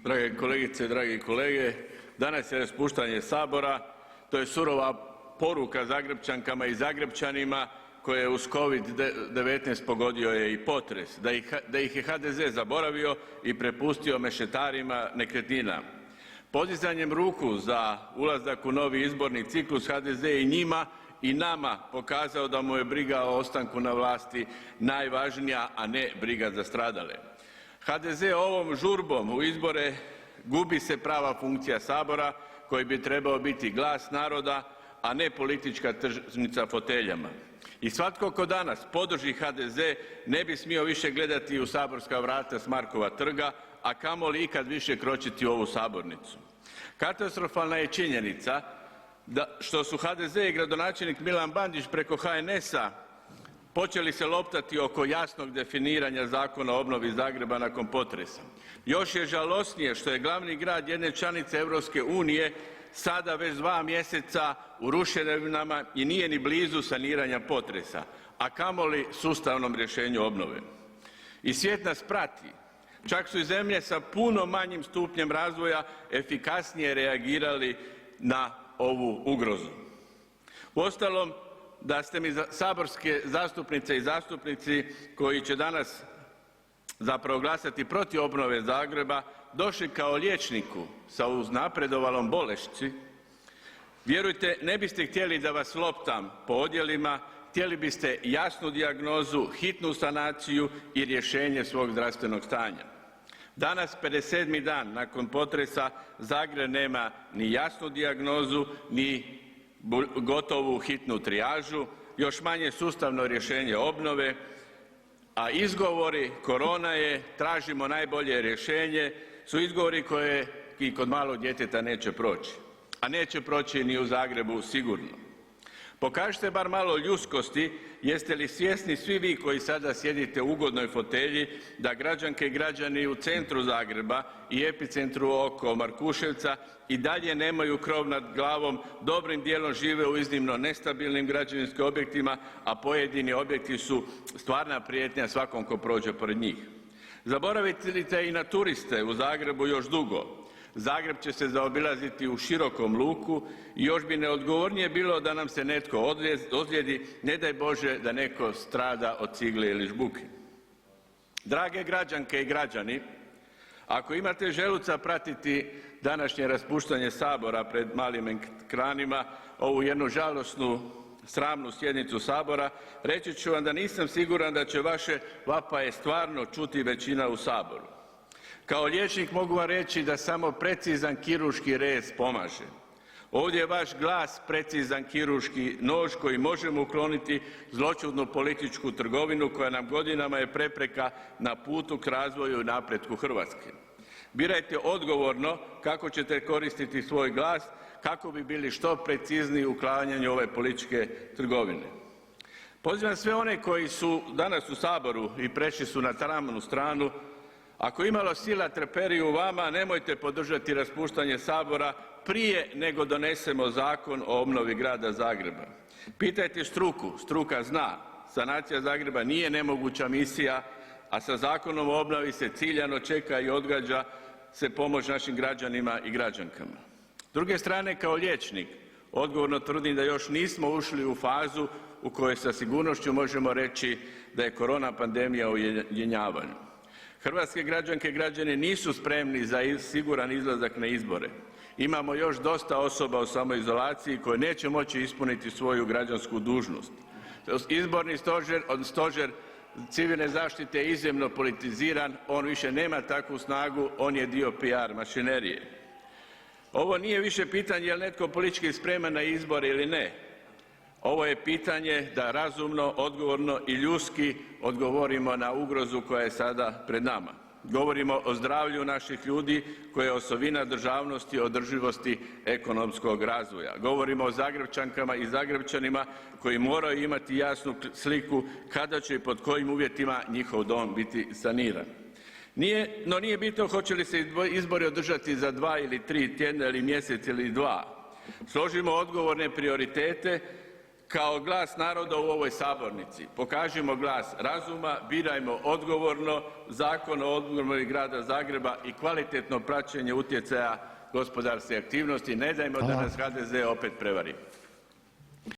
Drage kolegice, dragi kolege, danas je raspuštanje Sabora, to je surova poruka Zagrepčankama i Zagrepčanima koje uz COVID-19 pogodio je i potres, da ih je HDZ zaboravio i prepustio mešetarima nekretnina. Podizanjem ruku za ulazak u novi izborni ciklus HDZ je i njima i nama pokazao da mu je briga o ostanku na vlasti najvažnija, a ne briga za stradale. HDZ ovom žurbom u izbore gubi se prava funkcija Sabora koji bi trebao biti glas naroda, a ne politička tržnica foteljama. I svatko tko danas podrži HDZ ne bi smio više gledati u saborska vrata s Markova trga, a kamoli ikad više kročiti u ovu sabornicu. Katastrofalna je činjenica što su HDZ i gradonačelnik Milan Bandić preko HNS-a počeli se loptati oko jasnog definiranja Zakona o obnovi Zagreba nakon potresa. Još je žalosnije što je glavni grad jedne članice EU sada već 2 mjeseca u ruševinama i nije ni blizu saniranja potresa, a kamoli sustavnom rješenju obnove. I svijet nas prati. Čak su i zemlje sa puno manjim stupnjem razvoja efikasnije reagirali na ovu ugrozu. Uostalom, da ste mi saborske zastupnice i zastupnici koji će danas zapravo glasati protiv obnove Zagreba došli kao liječniku sa uznapredovalom bolešću, vjerujte, ne biste htjeli da vas loptam po odjelima, htjeli biste jasnu dijagnozu, hitnu sanaciju i rješenje svog zdravstvenog stanja. Danas, 57. dan nakon potresa, Zagreb nema ni jasnu dijagnozu, ni gotovu hitnu trijažu, još manje sustavno rješenje obnove, a izgovori korona je, tražimo najbolje rješenje su izgovori koje i kod malog djeteta neće proći, a neće proći ni u Zagrebu sigurno. Pokažite bar malo ljudskosti, jeste li svjesni svi vi koji sada sjedite u ugodnoj fotelji da građanke i građani u centru Zagreba i epicentru oko Markuševca i dalje nemaju krov nad glavom, dobrim dijelom žive u iznimno nestabilnim građevinskim objektima, a pojedini objekti su stvarna prijetnja svakom ko prođe pored njih. Zaboravite i na turiste u Zagrebu još dugo. Zagreb će se zaobilaziti u širokom luku i još bi neodgovornije bilo da nam se netko ozlijedi, ne daj Bože da netko strada od cigle ili žbuke. Drage građanke i građani, ako imate želuca pratiti današnje raspuštanje Sabora pred malim ekranima, ovu jednu žalosnu, sramnu sjednicu Sabora, reći ću vam da nisam siguran da će vaše vapaje stvarno čuti većina u Saboru. Kao liječnik mogu vam reći da samo precizan kirurški rez pomaže. Ovdje je vaš glas precizan kirurški nož koji možemo ukloniti zloćudnu političku trgovinu koja nam godinama je prepreka na putu k razvoju i napretku Hrvatske. Birajte odgovorno kako ćete koristiti svoj glas kako bi bili što precizniji u uklanjanju ove političke trgovine. Pozivam sve one koji su danas u Saboru i prešli su na tamnu stranu, ako imalo sila trperi u vama, nemojte podržati raspuštanje Sabora prije nego donesemo Zakon o obnovi grada Zagreba. Pitajte struku, struka zna, sanacija Zagreba nije nemoguća misija, a sa Zakonom o obnovi se ciljano čeka i odgađa se pomoć našim građanima i građankama. S druge strane, kao liječnik, odgovorno tvrdim da još nismo ušli u fazu u kojoj sa sigurnošću možemo reći da je korona pandemija u jenjavanju. Hrvatske građanke i građani nisu spremni za siguran izlazak na izbore. Imamo još dosta osoba u samoizolaciji koje neće moći ispuniti svoju građansku dužnost. Izborni stožer civilne zaštite je iznimno politiziran, on više nema takvu snagu, on je dio PR mašinerije. Ovo nije više pitanje je li netko politički spreman na izbore ili ne. Ovo je pitanje da razumno, odgovorno i ljudski odgovorimo na ugrozu koja je sada pred nama. Govorimo o zdravlju naših ljudi koje je osovina državnosti i održivosti ekonomskog razvoja. Govorimo o Zagrepčankama i Zagrepčanima koji moraju imati jasnu sliku kada će i pod kojim uvjetima njihov dom biti saniran. Nije bitno hoće li se izbori održati za 2 ili 3 tjedna ili mjesec ili 2. Složimo odgovorne prioritete kao glas naroda u ovoj sabornici pokažimo glas razuma, birajmo odgovorno, Zakon o obnovi Grada Zagreba i kvalitetno praćenje utjecaja gospodarske aktivnosti, ne dajmo da nas HDZ opet prevari.